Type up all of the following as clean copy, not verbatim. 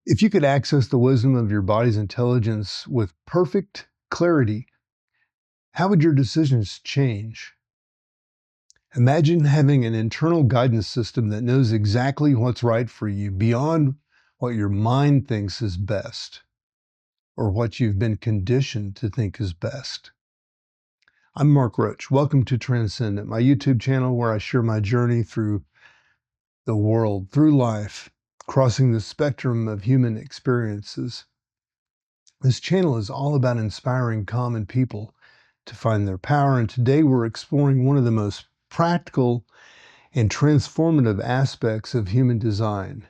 If you could access the wisdom of your body's intelligence with perfect clarity, how would your decisions change? Imagine having an internal guidance system that knows exactly what's right for you beyond what your mind thinks is best or what you've been conditioned to think is best. I'm Mark Roach. Welcome to Transcendent, my YouTube channel where I share my journey through the world, through life, crossing the spectrum of human experiences. This channel is all about inspiring common people to find their power, and today we're exploring one of the most practical and transformative aspects of human design.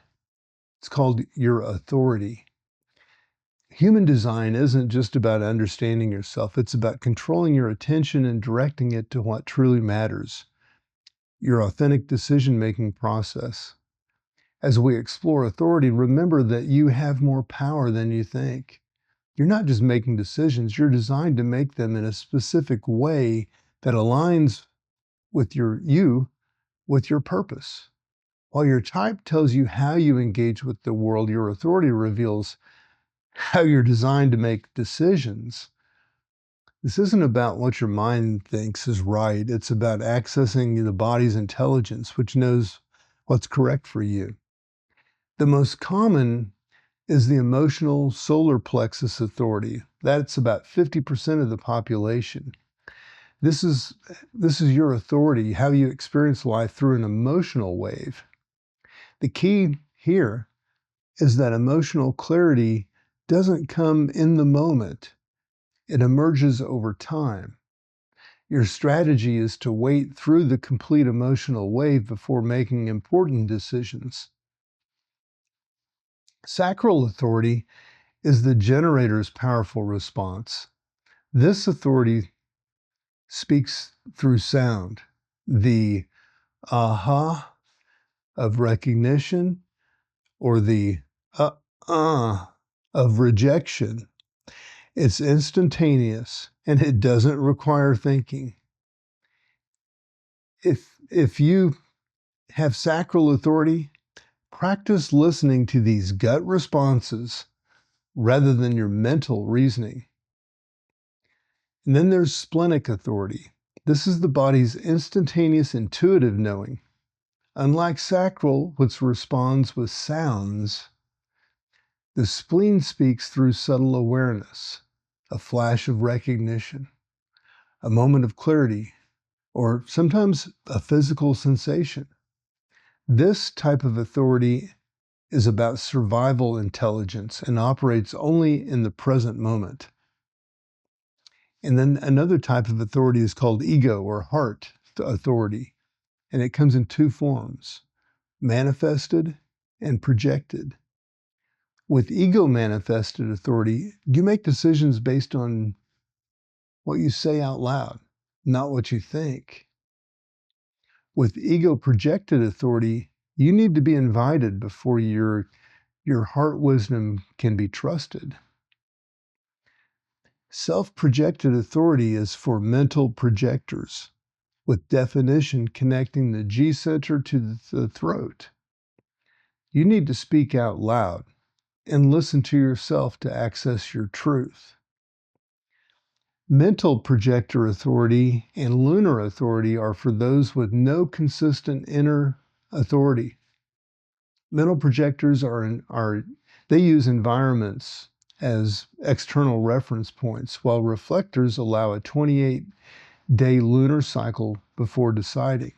It's called your authority. Human design isn't just about understanding yourself, it's about controlling your attention and directing it to what truly matters, your authentic decision-making process. As we explore authority, remember that you have more power than you think. You're not just making decisions, you're designed to make them in a specific way that aligns with your purpose. While your type tells you how you engage with the world, your authority reveals how you're designed to make decisions. This isn't about what your mind thinks is right. It's about accessing the body's intelligence, which knows what's correct for you. The most common is the emotional solar plexus authority. That's about 50% of the population. This is your authority, how you experience life through an emotional wave. The key here is that emotional clarity doesn't come in the moment. It emerges over time. Your strategy is to wait through the complete emotional wave before making important decisions. Sacral authority is the generator's powerful response. This authority speaks through sound, the aha of recognition or the uh of rejection. It's instantaneous and it doesn't require thinking. If you have sacral authority, practice listening to these gut responses rather than your mental reasoning. And then there's splenic authority. This is the body's instantaneous intuitive knowing. Unlike sacral, which responds with sounds, the spleen speaks through subtle awareness, a flash of recognition, a moment of clarity, or sometimes a physical sensation. This type of authority is about survival intelligence and operates only in the present moment. And then another type of authority is called ego or heart authority, and it comes in two forms, manifested and projected. With ego manifested authority, you make decisions based on what you say out loud, not what you think. With ego projected authority, you need to be invited before your heart wisdom can be trusted. Self-projected authority is for mental projectors, with definition connecting the G center to the throat. You need to speak out loud and listen to yourself to access your truth. Mental projector authority and lunar authority are for those with no consistent inner authority. Mental projectors they use environments as external reference points, while reflectors allow a 28-day lunar cycle before deciding.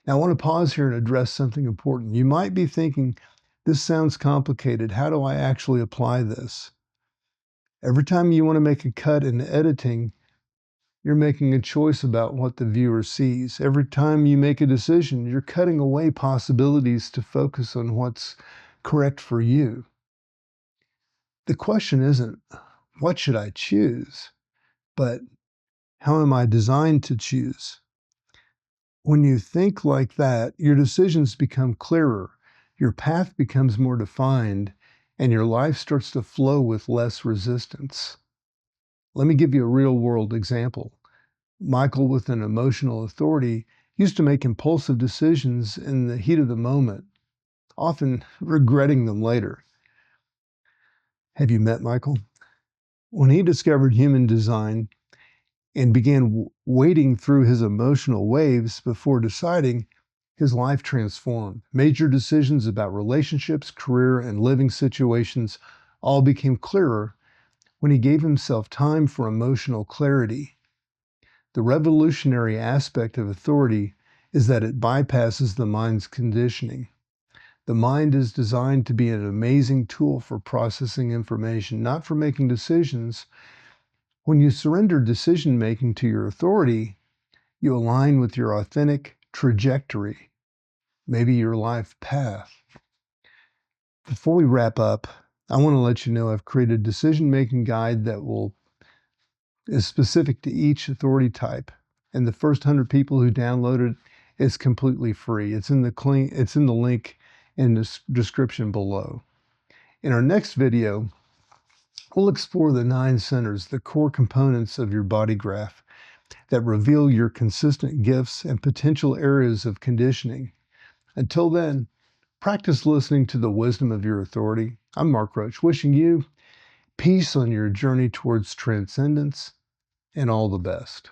Now, I want to pause here and address something important. You might be thinking, this sounds complicated. How do I actually apply this? Every time you want to make a cut in editing, you're making a choice about what the viewer sees. Every time you make a decision, you're cutting away possibilities to focus on what's correct for you. The question isn't, what should I choose? But how am I designed to choose? When you think like that, your decisions become clearer, your path becomes more defined, and your life starts to flow with less resistance. Let me give you a real-world example. Michael, with an emotional authority, used to make impulsive decisions in the heat of the moment, often regretting them later. Have you met Michael? When he discovered human design and began wading through his emotional waves before deciding, his life transformed. Major decisions about relationships, career, and living situations all became clearer when he gave himself time for emotional clarity. The revolutionary aspect of authority is that it bypasses the mind's conditioning. The mind is designed to be an amazing tool for processing information, not for making decisions. When you surrender decision making to your authority, you align with your authentic trajectory, maybe your life path. Before we wrap up, I want to let you know I've created a decision making guide that is specific to each authority type. And the first 100 people who download it is completely free. It's in the link in the description below. In our next video, we'll explore the 9 centers, the core components of your body graph that reveal your consistent gifts and potential areas of conditioning. Until then, practice listening to the wisdom of your authority. I'm Mark Roach, wishing you peace on your journey towards transcendence and all the best.